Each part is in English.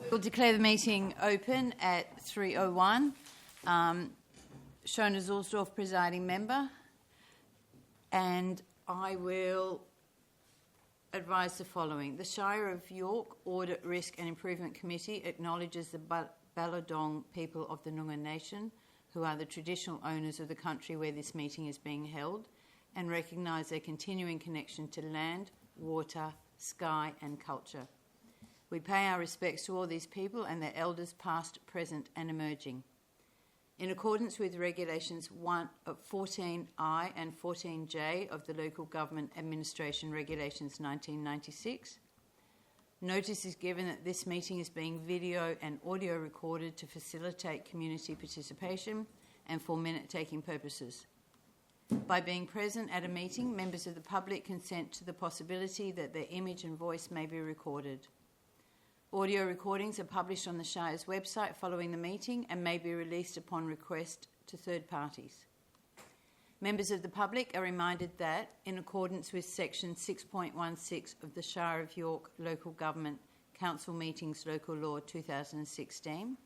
We'll declare the meeting open at 3:01. Shona Zulsdorf, presiding member, and I will advise the following. The Shire of York Audit, Risk and Improvement Committee acknowledges the Balladong people of the Noongar Nation, who are the traditional owners of the country where this meeting is being held, and recognise their continuing connection to land, water, sky and culture. We pay our respects to all these people and their elders past, present and emerging. In accordance with Regulations 14I and 14J of the Local Government Administration Regulations 1996, notice is given that this meeting is being video and audio recorded to facilitate community participation and for minute-taking purposes. By being present at a meeting, members of the public consent to the possibility that their image and voice may be recorded. Audio recordings are published on the Shire's website following the meeting and may be released upon request to third parties. Members of the public are reminded that, in accordance with Section 6.16 of the Shire of York Local Government Council Meetings Local Law 2016,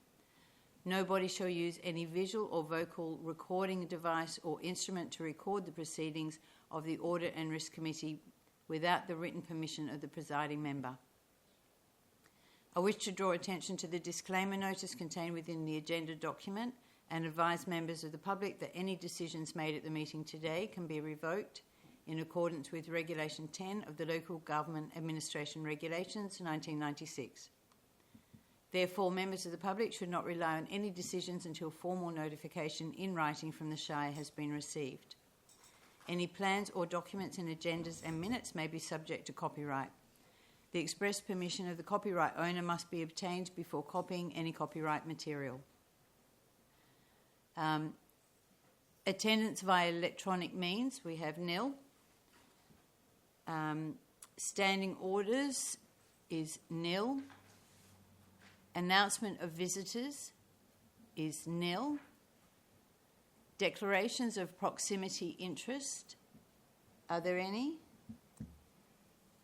nobody shall use any visual or vocal recording device or instrument to record the proceedings of the Audit and Risk Committee without the written permission of the presiding member. I wish to draw attention to the disclaimer notice contained within the agenda document and advise members of the public that any decisions made at the meeting today can be revoked in accordance with Regulation 10 of the Local Government Administration Regulations 1996. Therefore, members of the public should not rely on any decisions until formal notification in writing from the Shire has been received. Any plans or documents and agendas and minutes may be subject to copyright. The express permission of the copyright owner must be obtained before copying any copyright material. Attendance via electronic means, we have nil. Standing orders is nil. Announcement of visitors is nil. Declarations of proximity interest, are there any?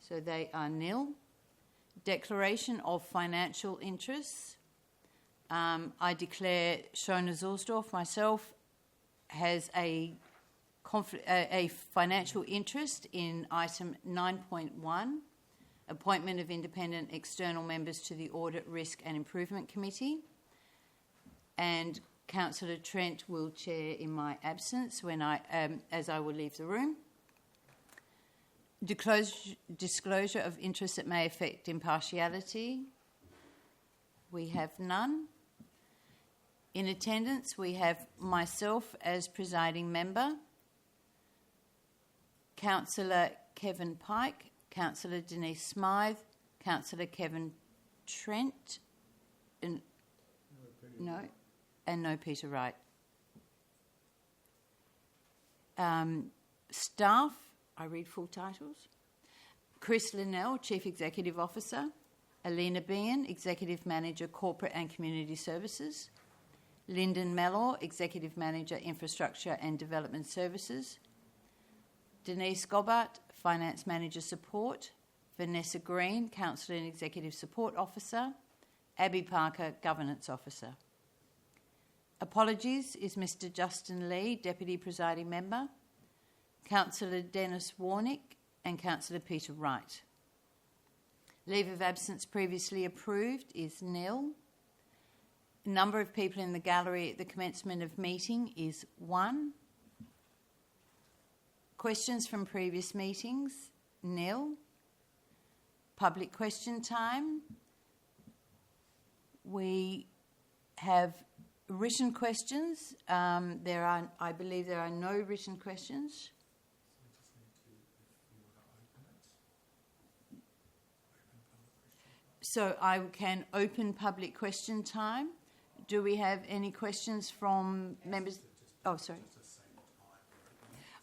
So they are nil. Declaration of financial interests. I declare Shona Zulsdorf, myself, has a financial interest in item 9.1, appointment of independent external members to the Audit, Risk and Improvement Committee. And Councillor Trent will chair in my absence as I will leave the room. Disclosure of interest that may affect impartiality. We have none. In attendance, we have myself as presiding member, Councillor Kevin Pike, Councillor Denise Smythe, Councillor Kevin Trent, and no Peter Wright. Staff, I read full titles. Chris Linnell, Chief Executive Officer. Alina Bean, Executive Manager, Corporate and Community Services. Lyndon Mellor, Executive Manager, Infrastructure and Development Services. Denise Gobbart, Finance Manager Support. Vanessa Green, Councillor and Executive Support Officer. Abby Parker, Governance Officer. Apologies is Mr Justin Lee, Deputy Presiding Member. Councillor Dennis Warnick and Councillor Peter Wright. Leave of absence previously approved is nil. Number of people in the gallery at the commencement of meeting is 1. Questions from previous meetings, nil. Public question time. We have written questions. I believe there are no written questions. So I can open public question time. Do we have any questions from members? Oh, sorry.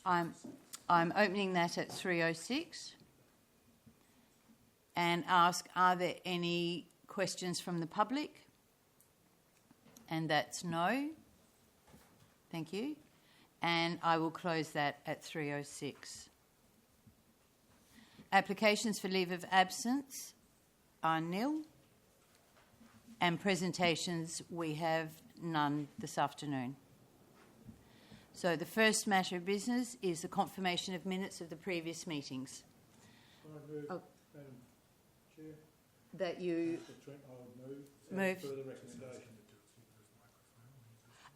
I'm opening that at 3:06 and ask, are there any questions from the public? And that's no. Thank you. And I will close that at 3:06. Applications for leave of absence are nil. And presentations, we have none this afternoon. So the first matter of business is the confirmation of minutes of the previous meetings. I move, Madam Chair, That you Trent, I would move. further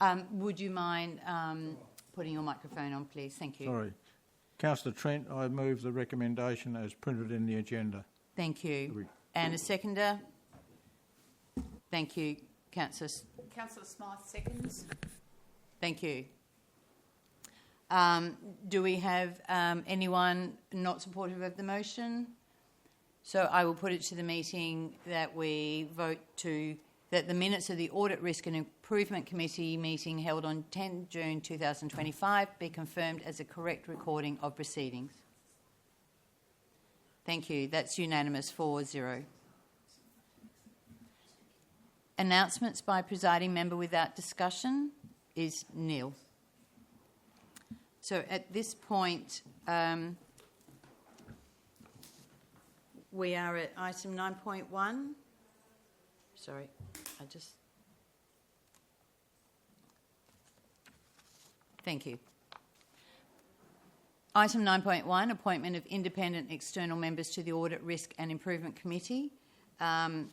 recommendation. Would you mind putting your microphone on, please? Thank you. Sorry. Councillor Trent, I move the recommendation as printed in the agenda. Thank you. And a seconder? Thank you, Councillor. Councillor Smythe seconds. Thank you. Do we have anyone not supportive of the motion? So I will put it to the meeting that we vote that the minutes of the Audit, Risk and Improvement Committee meeting held on 10 June 2025 be confirmed as a correct recording of proceedings. Thank you. That's unanimous, 4-0. Announcements by presiding member without discussion is nil. So at this point, we are at item 9.1. Sorry, Thank you. Item 9.1, appointment of independent external members to the Audit, Risk and Improvement Committee. I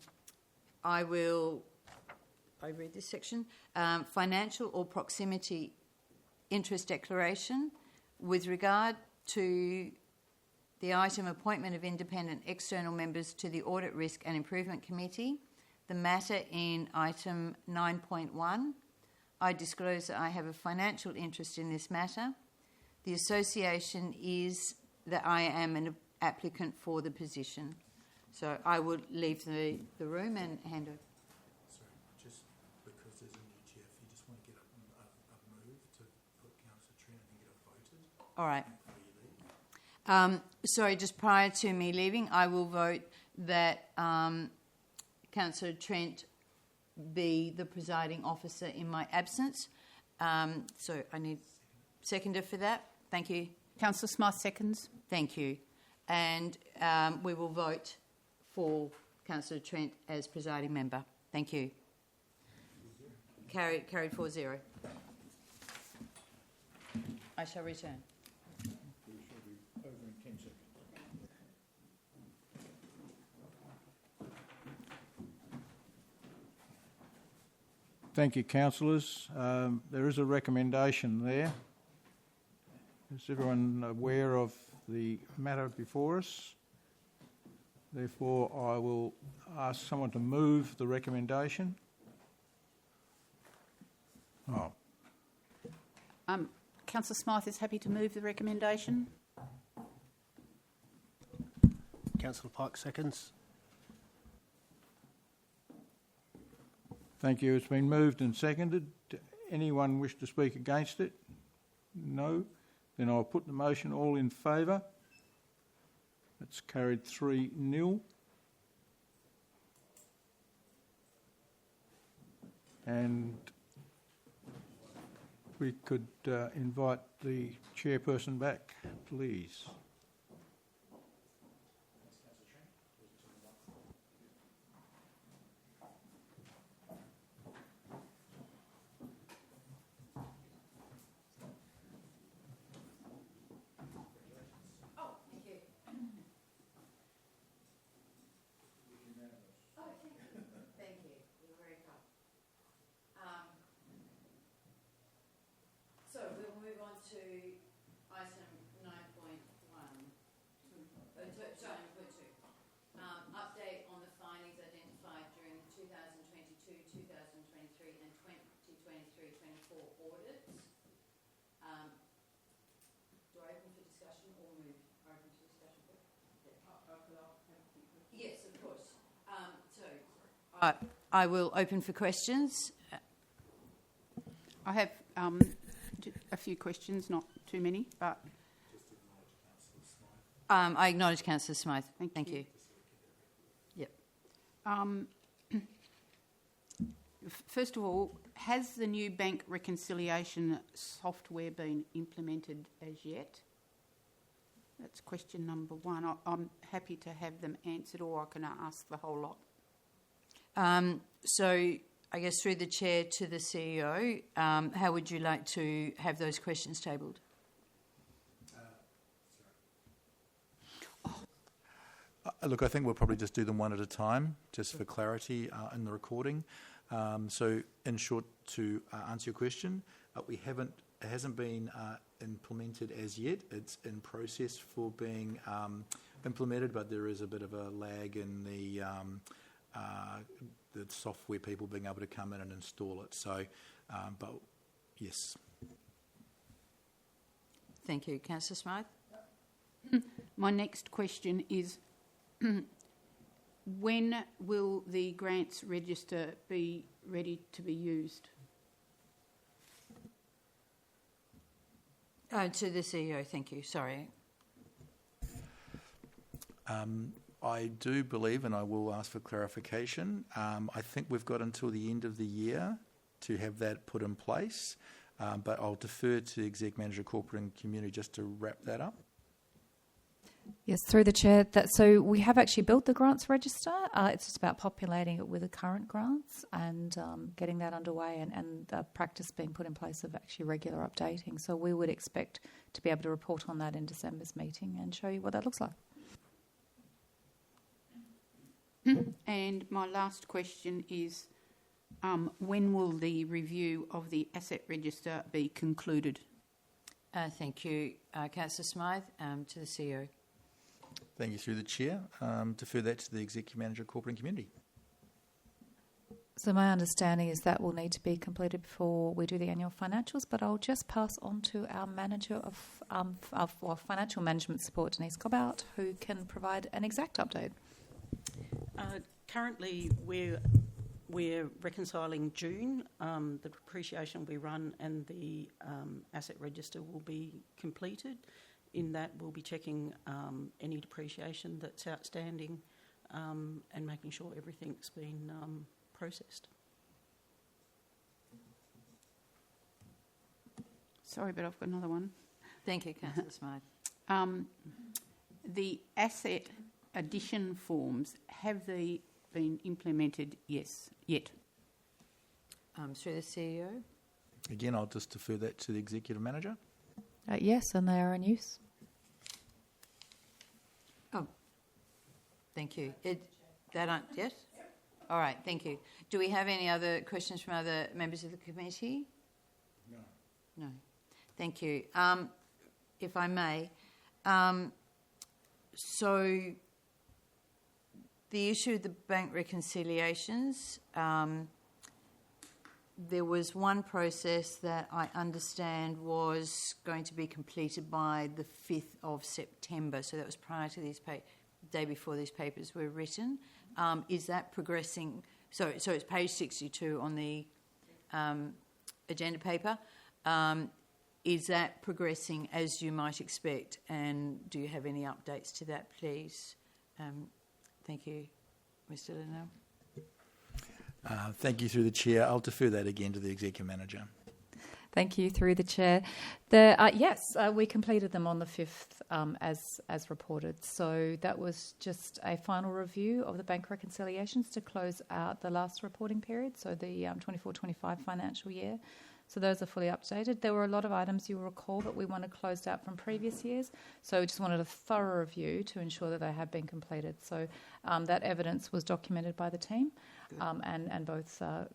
read this section. Financial or proximity interest declaration. With regard to the item appointment of independent external members to the Audit, Risk and Improvement Committee, the matter in item 9.1, I disclose that I have a financial interest in this matter. The association is that I am an applicant for the position. So I would leave the room and hand over. Sorry, just because there's a new chair, if you just want to get up and move to put Councillor Trent and get it voted. All right. Sorry, just prior to me leaving, I will vote that Councillor Trent be the presiding officer in my absence. So I need seconder for that. Thank you. Councillor Smythe seconds. Thank you. And we will vote for Councillor Trent as presiding member. Thank you. Carried 4-0. I shall return. We shall be over in 10 seconds. Thank you, councillors. There is a recommendation there. Is everyone aware of the matter before us? Therefore, I will ask someone to move the recommendation. Oh, Councillor Smythe is happy to move the recommendation. Councillor Pike seconds. thank you. It's been moved and seconded. Anyone wish to speak against it? No? Then I'll put the motion. All in favour? That's carried 3-0. And we could invite the chairperson back, please. Update on the findings identified during the 2022, 2023 and 2023-24 audits. Do I open for discussion or move? Open for discussion? Yes, of course. I will open for questions. I have a few questions, not too many, but I acknowledge Councillor Smythe. Thank you. Yep. First of all, has the new bank reconciliation software been implemented as yet? That's question number one. I'm happy to have them answered, or I can ask the whole lot. So I guess through the chair to the CEO, how would you like to have those questions tabled? Look, I think we'll probably just do them one at a time, just for clarity in the recording. So, in short, to answer your question, it hasn't been implemented as yet. It's in process for being implemented, but there is a bit of a lag in the software people being able to come in and install it. So, but yes. Thank you. Councillor Smythe? My next question is, when will the grants register be ready to be used? To the CEO, thank you. Sorry. I do believe, and I will ask for clarification, I think we've got until the end of the year to have that put in place, but I'll defer to the Exec Manager Corporate and Community just to wrap that up. Yes, through the chair. So we have actually built the grants register. It's just about populating it with the current grants and getting that underway and the practice being put in place of actually regular updating. So we would expect to be able to report on that in December's meeting and show you what that looks like. And my last question is, when will the review of the asset register be concluded? Thank you. Councillor Smythe, to the CEO. Thank you, through the chair. Defer that to the Executive Manager, Corporate and Community. So my understanding is that will need to be completed before we do the annual financials, but I'll just pass on to our Manager of Financial Management Support, Denise Cobbout, who can provide an exact update. Currently, we're reconciling June. The depreciation will be run and the asset register will be completed. In that, we'll be checking any depreciation that's outstanding and making sure everything's been processed. Sorry, but I've got another one. Thank you, Councillor Smythe. The asset addition forms, have they been implemented? Yes, yet. Through the CEO. Again, I'll just defer that to the Executive Manager. Yes, and they are in use. Oh, thank you. Yes? All right, thank you. Do we have any other questions from other members of the committee? No. No. Thank you. If I may, so the issue of the bank reconciliations, there was one process that I understand was going to be completed by the 5th of September, so that was prior to these day before these papers were written. Is that progressing? So it's page 62 on the agenda paper. Is that progressing as you might expect? And do you have any updates to that, please? Thank you, Mr. Linnell. Thank you, through the chair. I'll defer that again to the Executive Manager. Thank you, through the chair. Yes, we completed them on the 5th as reported. So that was just a final review of the bank reconciliations to close out the last reporting period, so the 24-25 financial year. So those are fully updated. There were a lot of items, you will recall, that we wanted closed out from previous years. So we just wanted a thorough review to ensure that they had been completed. So that evidence was documented by the team, and both the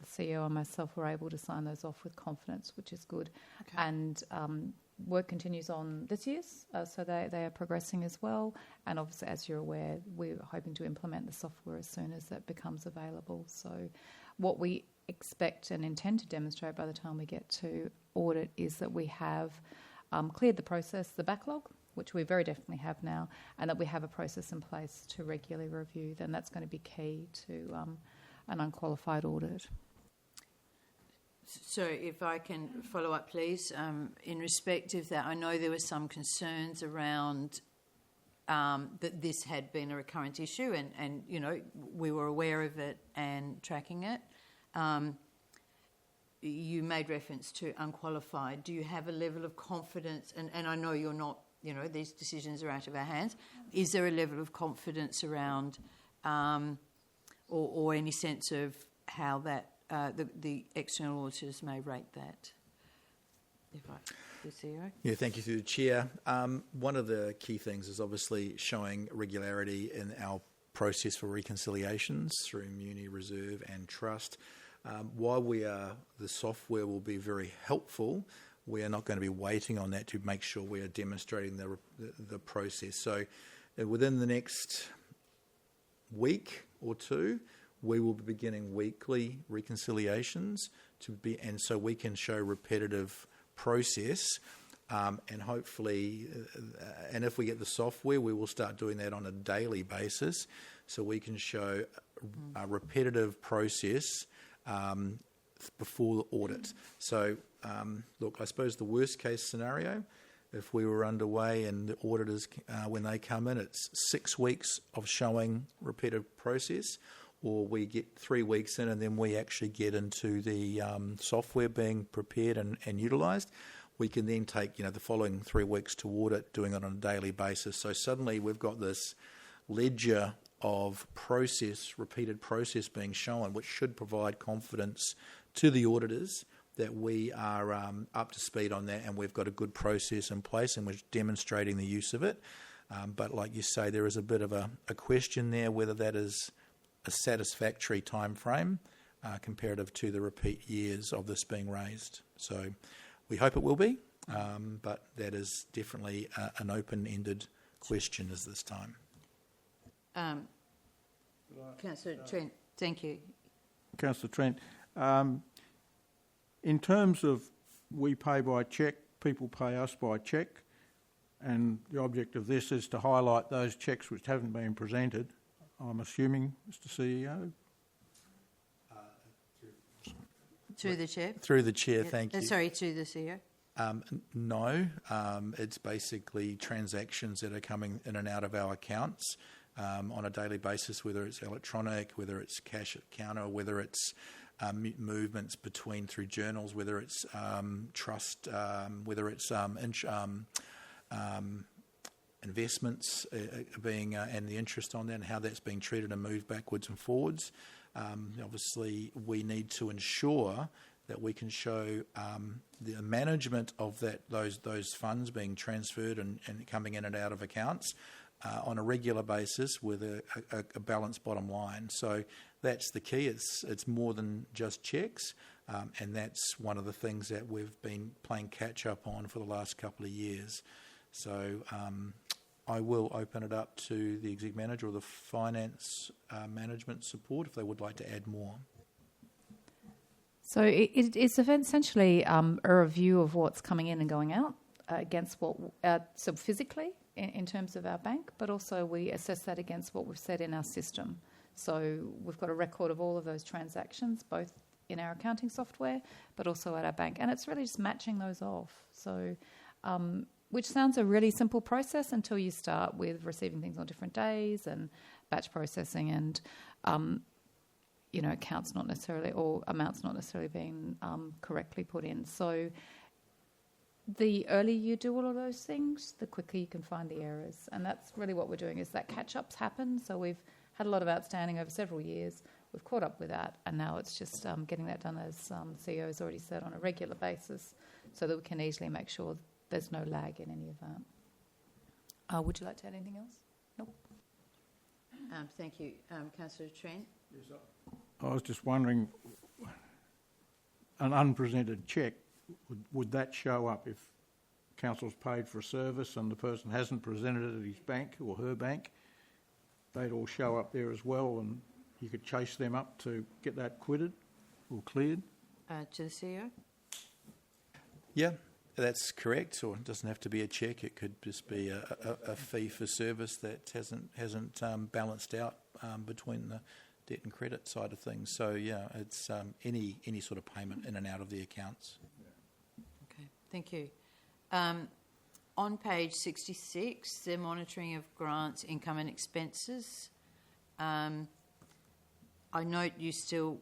CEO and myself were able to sign those off with confidence, which is good. Okay. And work continues on this year's, so they are progressing as well. And obviously, as you're aware, we're hoping to implement the software as soon as that becomes available. So what we expect and intend to demonstrate by the time we get to audit is that we have cleared the process, the backlog, which we very definitely have now, and that we have a process in place to regularly review. Then that's going to be key to an unqualified audit. So if I can follow up, please, in respect of that, I know there were some concerns around that this had been a recurrent issue and you know, we were aware of it and tracking it. You made reference to unqualified. Do you have a level of confidence, and I know you're not, you know, these decisions are out of our hands. Is there a level of confidence around or any sense of how that the external auditors may rate that. The CEO. Yeah, thank you through the chair. One of the key things is obviously showing regularity in our process for reconciliations through Muni, Reserve and Trust. While the software will be very helpful, we are not going to be waiting on that to make sure we are demonstrating the process. So within the next week or two, we will be beginning weekly reconciliations and so we can show repetitive process, and hopefully, and if we get the software, we will start doing that on a daily basis, so we can show a repetitive process before the audit. So, look, I suppose the worst case scenario, if we were underway and the auditors, when they come in, it's 6 weeks of showing repetitive process, or we get 3 weeks in and then we actually get into the software being prepared and utilised, we can then take the following 3 weeks to audit, doing it on a daily basis. So suddenly we've got this ledger of repeated process being shown, which should provide confidence to the auditors that we are up to speed on that and we've got a good process in place and we're demonstrating the use of it. But like you say, there is a bit of a question there whether that is a satisfactory time frame comparative to the repeat years of this being raised. So we hope it will be, but that is definitely an open-ended question at this time. Councillor Trent, thank you. Councillor Trent, in terms of we pay by cheque, people pay us by cheque, and the object of this is to highlight those cheques which haven't been presented, I'm assuming, Mr. CEO? Through the chair. Through the chair, thank you. Sorry, to the CEO. No, it's basically transactions that are coming in and out of our accounts on a daily basis, whether it's electronic, whether it's cash at counter, whether it's movements through journals, whether it's trust, whether it's investments being and the interest on that and how that's being treated and moved backwards and forwards. Obviously, we need to ensure that we can show the management of those funds being transferred and coming in and out of accounts on a regular basis with a balanced bottom line. So that's the key. It's more than just checks, and that's one of the things that we've been playing catch up on for the last couple of years. So I will open it up to the exec manager or the finance management support if they would like to add more. So it's essentially a review of what's coming in and going out against what, so physically in terms of our bank, but also we assess that against what we've said in our system. So we've got a record of all of those transactions, both in our accounting software, but also at our bank. And it's really just matching those off. So, which sounds a really simple process until you start with receiving things on different days and batch processing and, accounts not necessarily, or amounts not necessarily being correctly put in. So the earlier you do all of those things, the quicker you can find the errors. And that's really what we're doing, is that catch-ups happen. So we've had a lot of outstanding over several years. We've caught up with that, and now it's just getting that done, as CEO has already said, on a regular basis so that we can easily make sure there's no lag in any of that. Would you like to add anything else? Nope. Thank you. Councillor Trent? Yes, I was just wondering, an unpresented cheque, would that show up if council's paid for a service and the person hasn't presented it at his bank or her bank? They'd all show up there as well, and you could chase them up to get that quitted or cleared? To the CEO? Yeah, that's correct. Or it doesn't have to be a cheque. It could just be a fee for service that hasn't balanced out between the debt and credit side of things. So yeah, it's any sort of payment in and out of the accounts. Okay, thank you. On page 66, the monitoring of grants, income and expenses. I note you still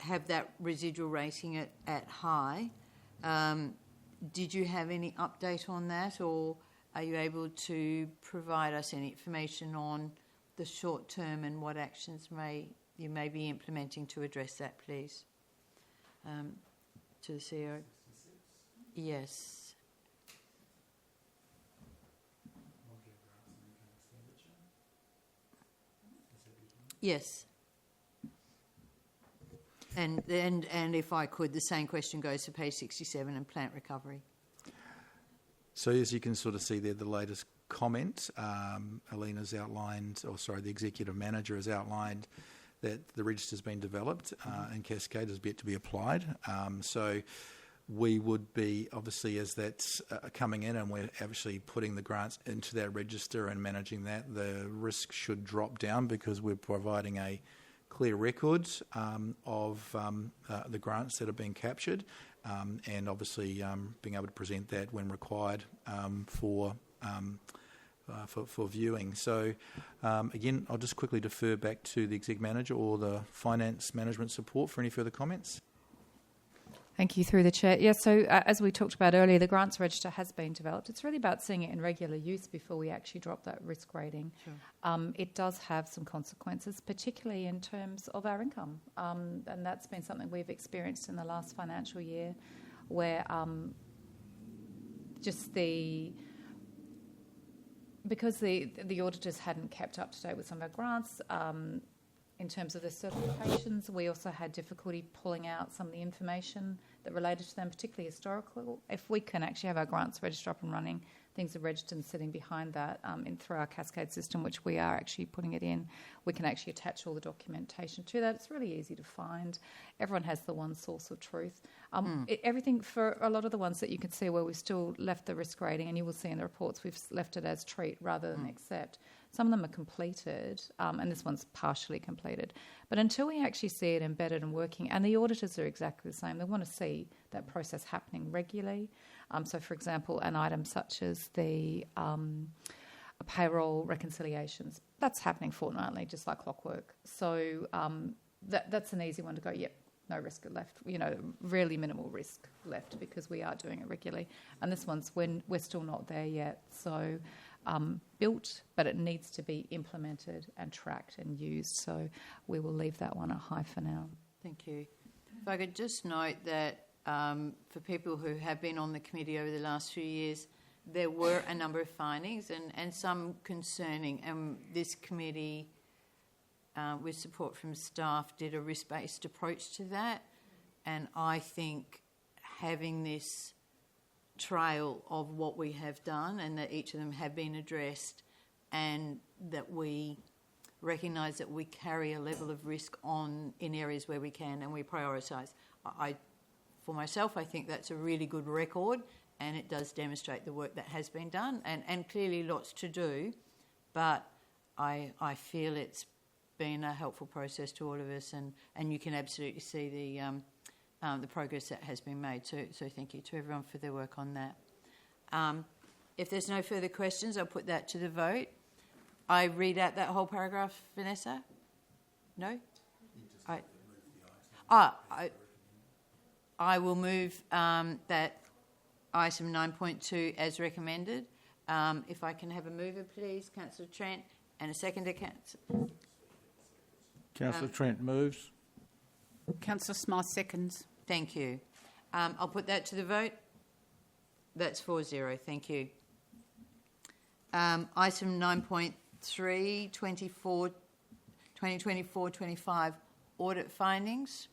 have that residual rating at high. Did you have any update on that, or are you able to provide us any information on the short term and what actions you may be implementing to address that, please. To the CEO. Yes. Yes. And if I could, the same question goes for page 67 and plant recovery. So as you can sort of see there, the latest comment, Alina's outlined, the executive manager has outlined that the register's been developed and Cascade is yet to be applied. So we would be, obviously, as that's coming in and we're actually putting the grants into that register and managing that, the risk should drop down because we're providing a clear record of the grants that are being captured and obviously being able to present that when required for viewing. So again, I'll just quickly defer back to the exec manager or the finance management support for any further comments. Thank you, through the chair. Yes, so as we talked about earlier, the grants register has been developed. It's really about seeing it in regular use before we actually drop that risk rating. Sure. It does have some consequences, particularly in terms of our income, and that's been something we've experienced in the last financial year, where because the auditors hadn't kept up to date with some of our grants. In terms of the certifications, we also had difficulty pulling out some of the information that related to them, particularly historical. If we can actually have our grants register up and running, things are registered and sitting behind that through our Cascade system, which we are actually putting it in. We can actually attach all the documentation to that. It's really easy to find. Everyone has the one source of truth. Everything for a lot of the ones that you can see where we've still left the risk rating, and you will see in the reports we've left it as treat rather than accept. Some of them are completed, and this one's partially completed. But until we actually see it embedded and working, and the auditors are exactly the same, they want to see that process happening regularly. So, for example, an item such as the payroll reconciliations, that's happening fortnightly, just like clockwork. So that's an easy one to go, yep, no risk left, really minimal risk left because we are doing it regularly. And this one's when we're still not there yet. So built, but it needs to be implemented and tracked and used. So we will leave that one at high for now. Thank you. If I could just note that for people who have been on the committee over the last few years, there were a number of findings and some concerning. And this committee, with support from staff, did a risk-based approach to that. And I think having this trail of what we have done and that each of them have been addressed and that we recognise that we carry a level of risk on in areas where we can and we prioritise. For myself, I think that's a really good record and it does demonstrate the work that has been done and clearly lots to do, but I feel it's been a helpful process to all of us and you can absolutely see the progress that has been made. So thank you to everyone for their work on that. If there's no further questions, I'll put that to the vote. I read out that whole paragraph, Vanessa? No? I will move that item 9.2 as recommended. If I can have a mover, please, Councillor Trent, and a seconder, Councillor Trent moves. Councillor Smythe seconds. Thank you. I'll put that to the vote. That's 4-0. Thank you. Item 9.3, 2024-25 audit findings.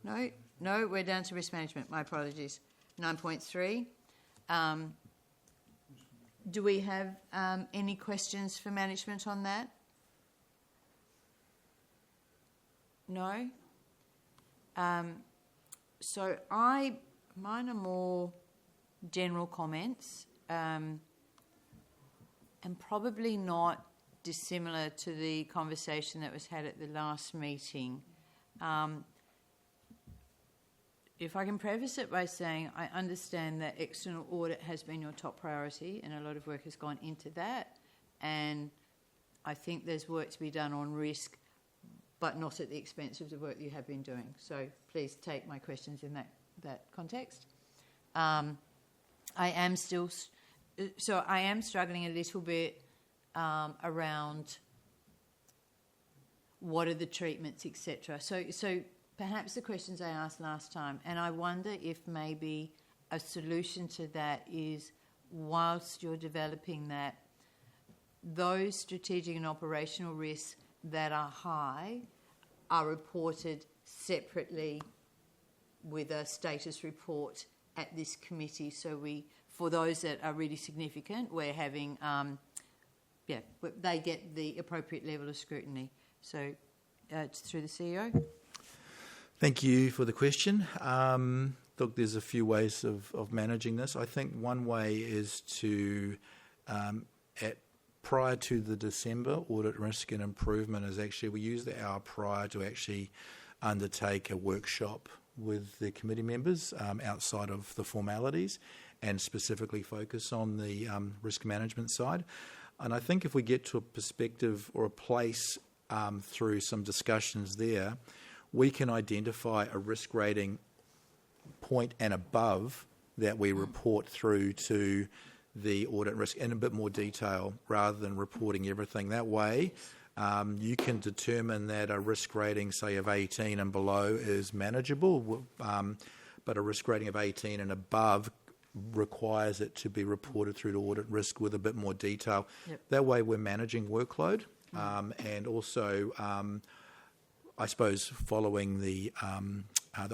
No, we're down to risk management. My apologies. 9.3. Do we have any questions for management on that? No? So mine are more general comments and probably not dissimilar to the conversation that was had at the last meeting. If I can preface it by saying I understand that external audit has been your top priority and a lot of work has gone into that, and I think there's work to be done on risk, but not at the expense of the work you have been doing. So please take my questions in that context. I am struggling a little bit around what are the treatments, etc. So perhaps the questions I asked last time, and I wonder if maybe a solution to that is, whilst you're developing that, those strategic and operational risks that are high are reported separately with a status report at this committee. So for those that are really significant, we're having, they get the appropriate level of scrutiny. So it's through the CEO. Thank you for the question. Look, there's a few ways of managing this. I think one way is to, prior to the December audit risk and improvement, is actually we use the hour prior to actually undertake a workshop with the committee members outside of the formalities and specifically focus on the risk management side. And I think if we get to a perspective or a place through some discussions there, we can identify a risk rating point and above that we report through to the audit risk in a bit more detail rather than reporting everything. That way, you can determine that a risk rating, say, of 18 and below is manageable, but a risk rating of 18 and above requires it to be reported through to audit risk with a bit more detail. Yep. That way we're managing workload and also, I suppose, following the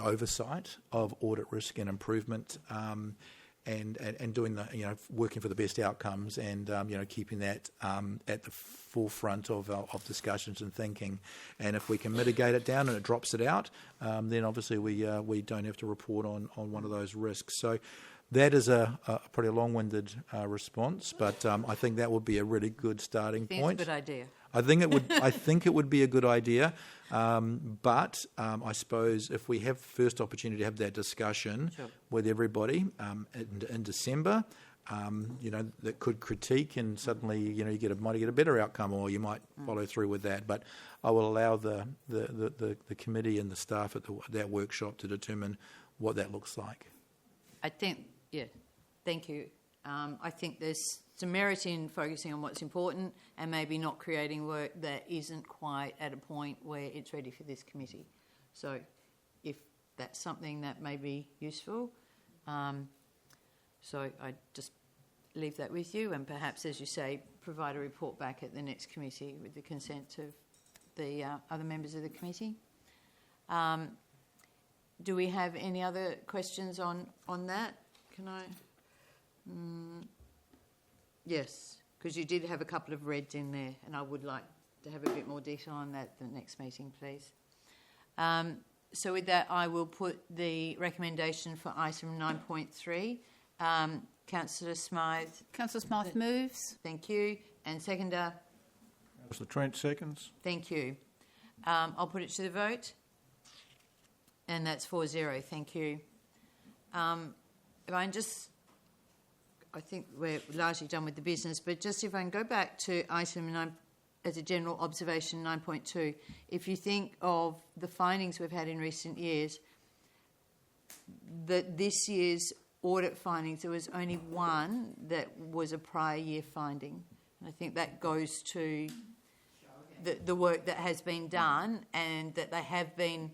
oversight of audit risk and improvement and doing the, working for the best outcomes and, keeping that at the forefront of discussions and thinking. And if we can mitigate it down and it drops it out, then obviously we don't have to report on one of those risks. So that is a pretty long-winded response, but I think that would be a really good starting point. It's a good idea. I think it would. I think it would be a good idea, but I suppose if we have first opportunity to have that discussion with everybody in December, that could critique and suddenly you might get a better outcome, or you might follow through with that. But I will allow the committee and the staff at that workshop to determine what that looks like. I think, thank you. I think there's some merit in focusing on what's important and maybe not creating work that isn't quite at a point where it's ready for this committee. So if that's something that may be useful, so I just leave that with you and perhaps, as you say, provide a report back at the next committee with the consent of the other members of the committee. Do we have any other questions on that? Can I? Yes, because you did have a couple of reds in there, and I would like to have a bit more detail on that at the next meeting, please. So with that, I will put the recommendation for item 9.3. Councillor Smythe. Councillor Smythe moves. Thank you. And seconder. Councillor Trent seconds. Thank you. I'll put it to the vote. And that's 4-0. Thank you. I think we're largely done with the business, but just if I can go back to item 9, as a general observation, 9.2, if you think of the findings we've had in recent years, that this year's audit findings, there was only one that was a prior year finding. And I think that goes to the work that has been done and that they have been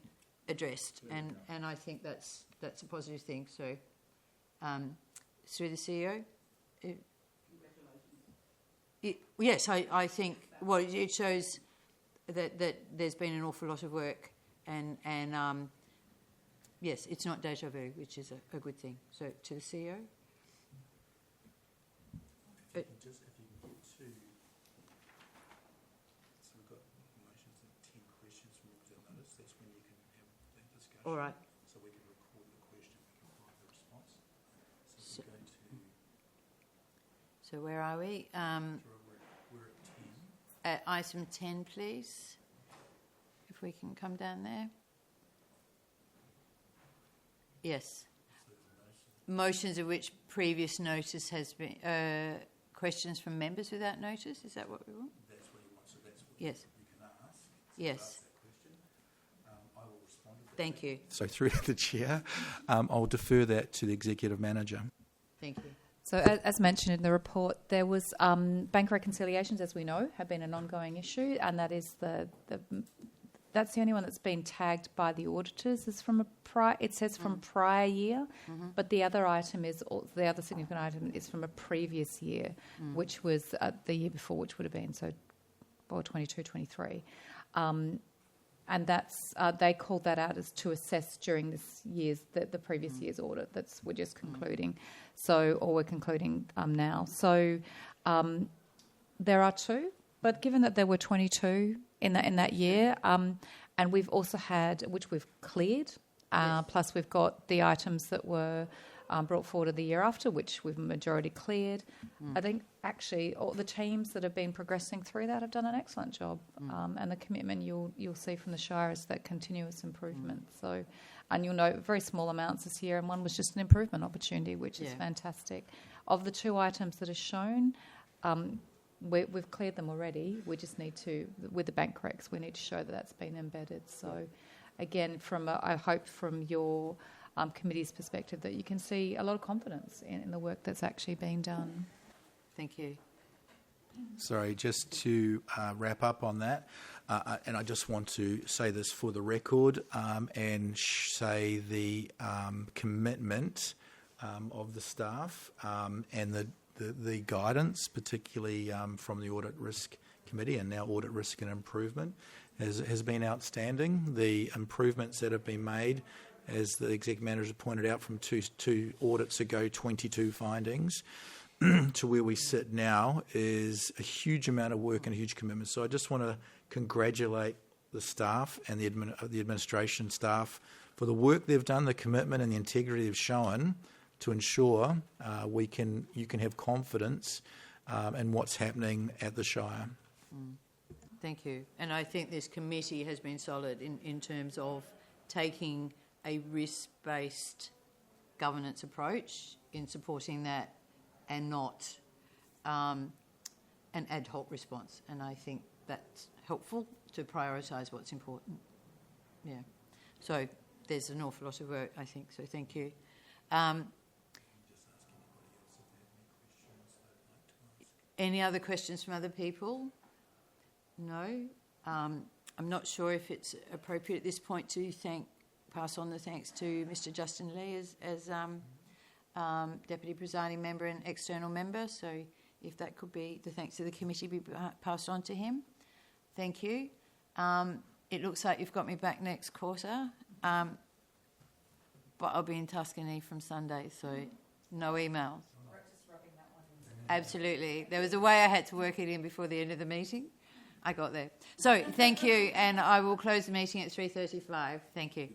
addressed, and I think that's a positive thing. So, through the CEO. Yes, I think. Well, it shows that there's been an awful lot of work, and yes, it's not déjà vu, which is a good thing. So, to the CEO. If you can get to. So we've got motions and 10 questions from without notice. That's when you can have that discussion. All right. So we can record the question, we can provide the response. So we're going to. So where are we? We're at 10. At item 10, please. If we can come down there. Yes. Motions of which previous notice has been. Questions from members without notice. Is that what we want? That's what you want. So that's what yes. you can ask. So yes. ask that question. I will respond to that. Thank you. So through the chair, I'll defer that to the executive manager. Thank you. So, as mentioned in the report, there was bank reconciliations, as we know, have been an ongoing issue, and that is that's the only one that's been tagged by the auditors. Is from it says from prior year, but the other significant item is from a previous year, which was the year before, which would have been 22-23. And that's they called that out as to assess during the previous year's audit. We're just concluding, we're concluding now. So there are two, but given that there were 22 in that year, and we've also had, which we've cleared, plus we've got the items that were brought forward the year after, which we've majority cleared. I think actually all the teams that have been progressing through that have done an excellent job, and the commitment you'll see from the Shire is that continuous improvement. So, and you'll note very small amounts this year, and one was just an improvement opportunity, which is fantastic. Of the two items that are shown, we've cleared them already. We just need to, with the bank corrects, we need to show that that's been embedded. So, again, I hope from your committee's perspective that you can see a lot of confidence in the work that's actually being done. Thank you. Sorry, just to wrap up on that, and I just want to say this for the record and say the commitment of the staff and the guidance, particularly from the Audit Risk Committee and now Audit Risk and Improvement, has been outstanding. The improvements that have been made, as the executive manager pointed out, from two audits ago, 22 findings, to where we sit now is a huge amount of work and a huge commitment. So I just want to congratulate the staff and the administration staff for the work they've done, the commitment and the integrity they've shown to ensure you can have confidence in what's happening at the Shire. Thank you. And I think this committee has been solid in terms of taking a risk-based governance approach in supporting that and not an ad hoc response. And I think that's helpful to prioritise what's important. Yeah. So there's an awful lot of work, I think, so thank you. Any other questions from other people? No? I'm not sure if it's appropriate at this point to pass on the thanks to Mr. Justin Lee as Deputy Presiding Member and External Member. So if that could be the thanks to the committee be passed on to him. Thank you. It looks like you've got me back next quarter, but I'll be in Tuscany from Sunday, so no emails. Absolutely. There was a way I had to work it in before the end of the meeting. I got there. So thank you, and I will close the meeting at 3:35. Thank you.